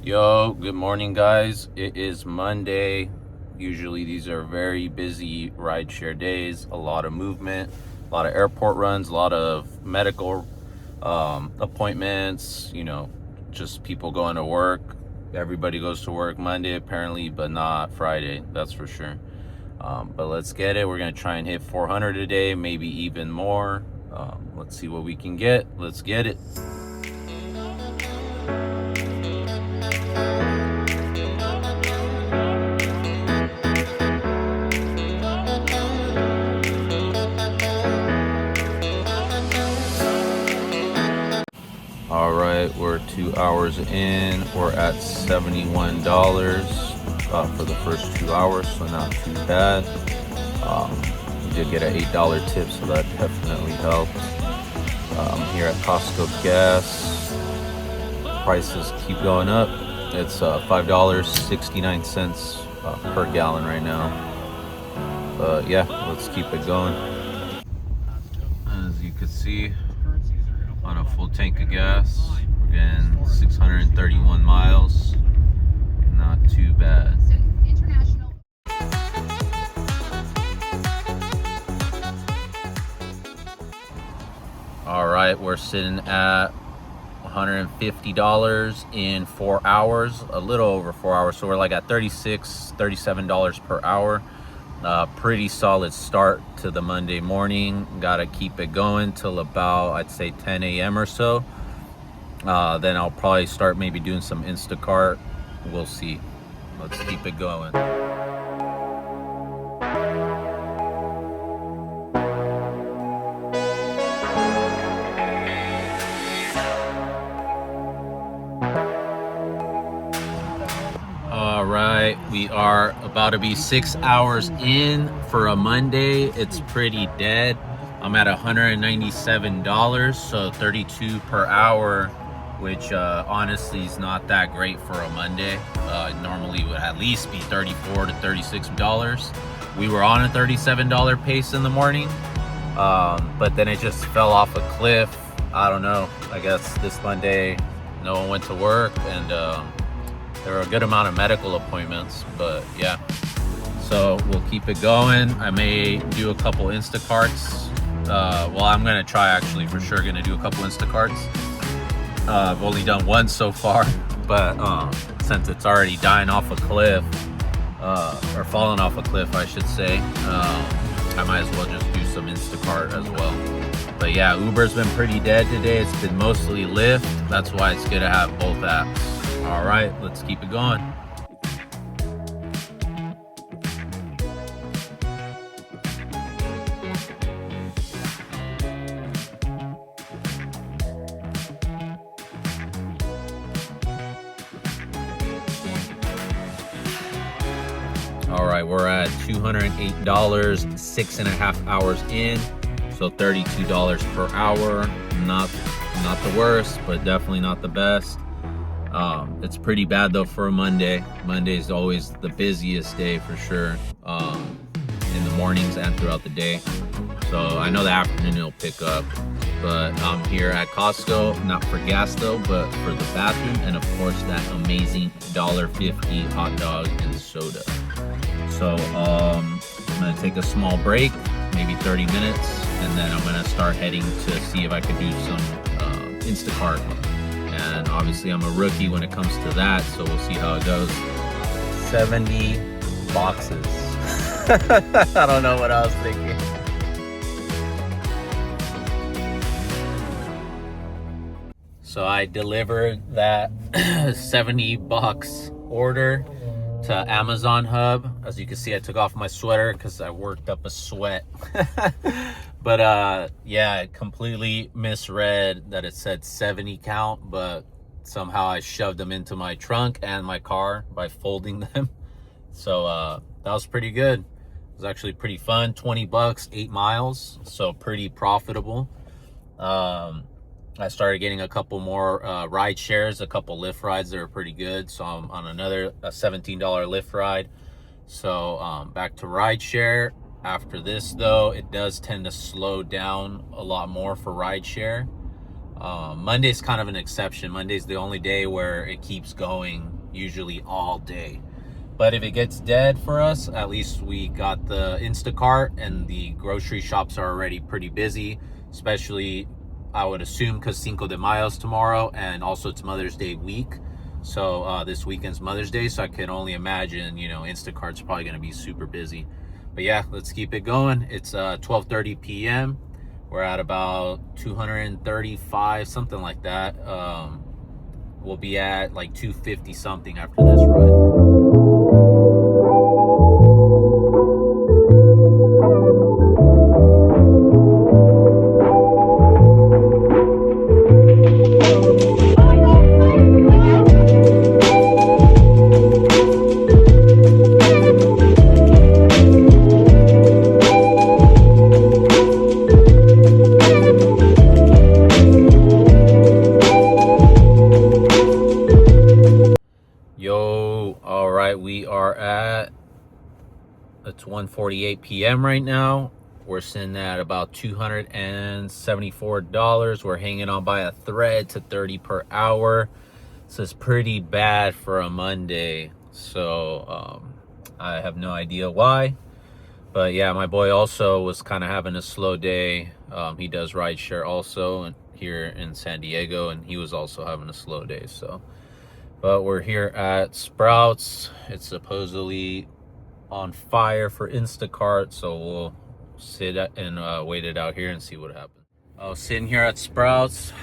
Yo, good morning, guys. It is Monday. Usually, these are very busy rideshare days, a lot of movement, a lot of airport runs, a lot of medical appointments, just people going to work. Everybody goes to work Monday, apparently, but not Friday, that's for sure. But let's get it. We're going to try and hit 400 a day, maybe even more. Let's see what we can get. Let's get it. All right, we're 2 hours in. We're at $71 for the first 2 hours, so not too bad. We did get an $8 tip, so that definitely helped. Here at Costco gas, prices keep going up. It's $5.69 per gallon right now. But yeah, let's keep it going. As you can see, on a full tank of gas, we're getting 631 miles. Not too bad. All right, we're sitting at $150 in 4 hours, a little over 4 hours. So we're like at $36, $37 per hour. Pretty solid start to the Monday morning. Gotta keep it going till about, I'd say, 10 a.m. or so. Then I'll probably start maybe doing some Instacart. We'll see. Let's keep it going. All right, we are about to be 6 hours in for a Monday. It's pretty dead. I'm at $197, so 32 per hour, which honestly is not that great for a Monday. Normally would at least be $34 to $36. We were on a $37 pace in the morning, but then it just fell off a cliff. I don't know. I guess this Monday no one went to work, and there were a good amount of medical appointments, but yeah. So we'll keep it going. I may do a couple Instacarts. I'm gonna try, actually, for sure gonna do a couple Instacarts. I've only done one so far, but since it's already dying off a cliff, or falling off a cliff, I should say, I might as well just do some Instacart as well. But yeah, Uber's been pretty dead today. It's been mostly Lyft. That's why it's good to have both apps. All right, let's keep it going. All right, we're at $208, 6.5 hours in, so $32 per hour. Not the worst, but definitely not the best. It's pretty bad though for a Monday. Monday is always the busiest day for sure, in the mornings and throughout the day. So I know the afternoon it'll pick up, but I'm here at Costco, not for gas though, but for the bathroom, and of course that amazing $1.50 hot dog and soda. So I'm gonna take a small break, maybe 30 minutes, and then I'm gonna start heading to see if I can do some Instacart. And obviously I'm a rookie when it comes to that, so we'll see how it goes. 70 boxes. I don't know what I was thinking. So I delivered that 70 bucks order to Amazon Hub. As you can see, I took off my sweater because I worked up a sweat. But yeah, I completely misread that it said 70 count, but somehow I shoved them into my trunk and my car by folding them. So that was pretty good. It was actually pretty fun. 20 bucks, 8 miles, so pretty profitable. I started getting a couple more ride shares, a couple Lyft rides that are pretty good. So I'm on another $17 Lyft ride. So back to ride share. After this though, it does tend to slow down a lot more for ride share. Monday's kind of an exception. Monday's the only day where it keeps going, usually all day. But if it gets dead for us, at least we got the Instacart, and the grocery shops are already pretty busy, especially I would assume because Cinco de Mayo's tomorrow, and also it's Mother's Day week. So this weekend's Mother's Day, so I can only imagine, Instacart's probably going to be super busy. But yeah, let's keep it going. It's 12:30 p.m. We're at about 235, something like that. We'll be at like 250 something after this ride. We are at, it's 1:48 p.m. right now. We're sitting at about $274. We're hanging on by a thread to 30 per hour. So it's pretty bad for a Monday. So I have no idea why. But yeah, my boy also was kind of having a slow day. He does rideshare also here in San Diego, and he was also having a slow day. So. But we're here at Sprouts. It's supposedly on fire for Instacart, so we'll sit and wait it out here and see what happens. I was sitting here at Sprouts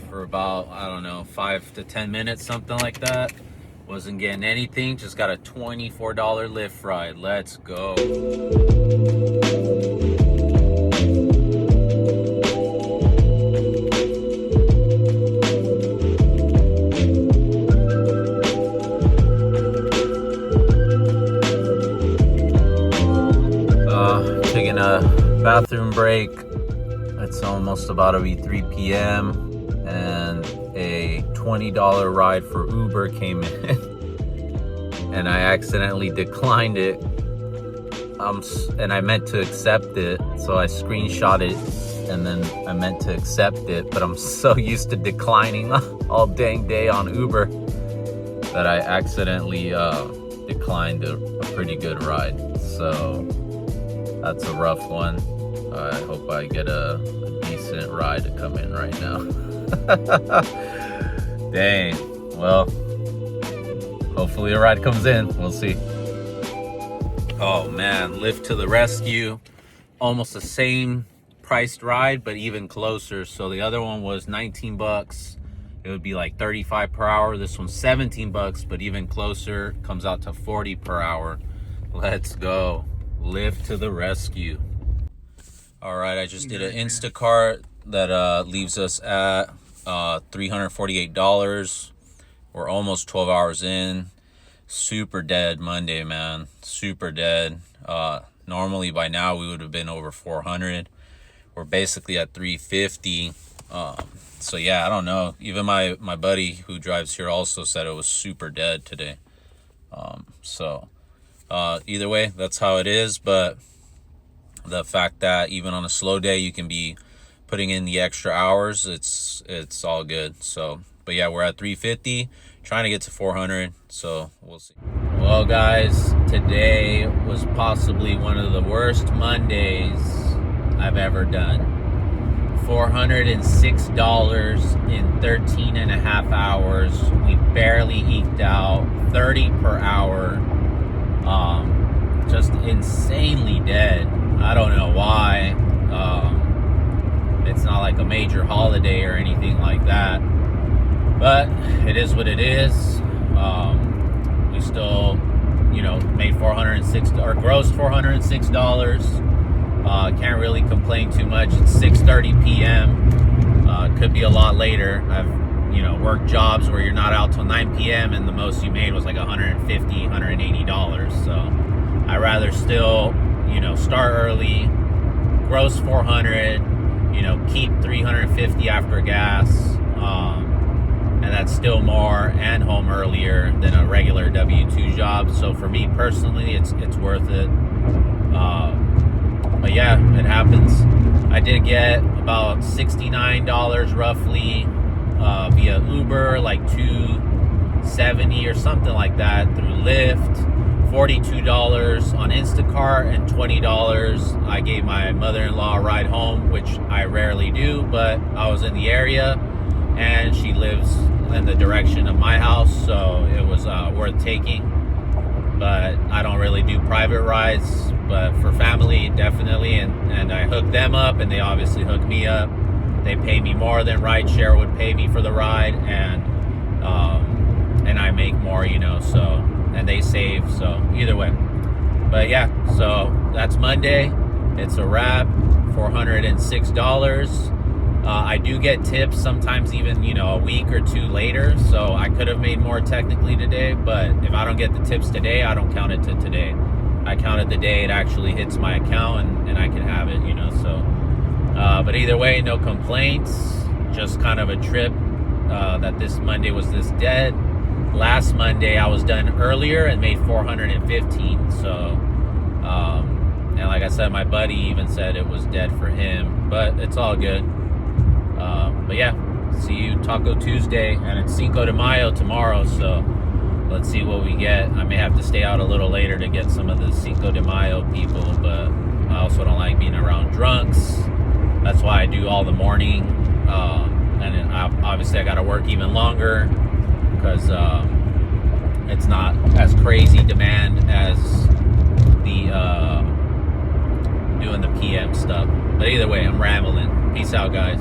for about, I don't know, 5 to 10 minutes, something like that. Wasn't getting anything, just got a $24 Lyft ride. Let's go. Taking a bathroom break. It's almost about to be 3 p.m. and a $20 ride for Uber came in and I accidentally declined it. And I meant to accept it, so I screenshot it and then I meant to accept it, but I'm so used to declining all dang day on Uber that I accidentally declined a pretty good ride. So that's a rough one. I hope I get a decent ride to come in right now. Dang. Well, hopefully a ride comes in. We'll see. Oh man, Lyft to the rescue. Almost the same priced ride, but even closer. So the other one was 19 bucks. It would be like 35 per hour. This one's 17 bucks, but even closer. Comes out to 40 per hour. Let's go. Lyft to the rescue. All right, I just did an Instacart that leaves us at $348. We're almost 12 hours in. Super dead Monday, man. Super dead. Normally by now we would have been over 400. We're basically at 350. So yeah, I don't know. Even my buddy who drives here also said it was super dead today. Either way, that's how it is. But the fact that even on a slow day you can be putting in the extra hours, it's all good. So, but yeah, we're at 350, trying to get to 400. So we'll see. Well, guys, today was possibly one of the worst Mondays I've ever done. $406 in 13 and a half hours. We barely eked out 30 per hour. Just insanely dead. I don't know why. It's not like a major holiday or anything like that, but it is what it is. We still, made $406 or grossed $406. Can't really complain too much. It's 6:30 p.m. Could be a lot later. I've worked jobs where you're not out till 9 p.m. and the most you made was like $150, $180. So I'd rather still, start early, gross 400, keep 350 after gas, and that's still more, and home earlier than a regular W-2 job. So for me personally, it's worth it. But yeah, it happens. I did get about $69 roughly via Uber, like 270 or something like that, through Lyft. $42 on Instacart, and $20 I gave my mother-in-law a ride home, which I rarely do, but I was in the area and she lives in the direction of my house, so it was worth taking. But I don't really do private rides, but for family, definitely. And I hooked them up, and they obviously hooked me up. They pay me more than rideshare would pay me for the ride, and I make more, you know, so, and they save, so either way. But yeah, so that's Monday. It's a wrap. $406. I do get tips sometimes, even, you know, a week or two later, so I could have made more technically today, but if I don't get the tips today, I don't count it to today. I count it the day it actually hits my account, and I can have it, you know. So but either way, no complaints. Just kind of a trip that this Monday was this dead. Last Monday I was done earlier and made 415. So and like I said, my buddy even said it was dead for him, but it's all good. But yeah, see you Taco Tuesday, and it's Cinco de Mayo tomorrow, so let's see what we get. I may have to stay out a little later to get some of the Cinco de Mayo people, but I also don't like being around drunks. That's why I do all the morning, and then obviously I got to work even longer because it's not as crazy demand as the doing the PM stuff. But either way, I'm rambling. Peace out, guys.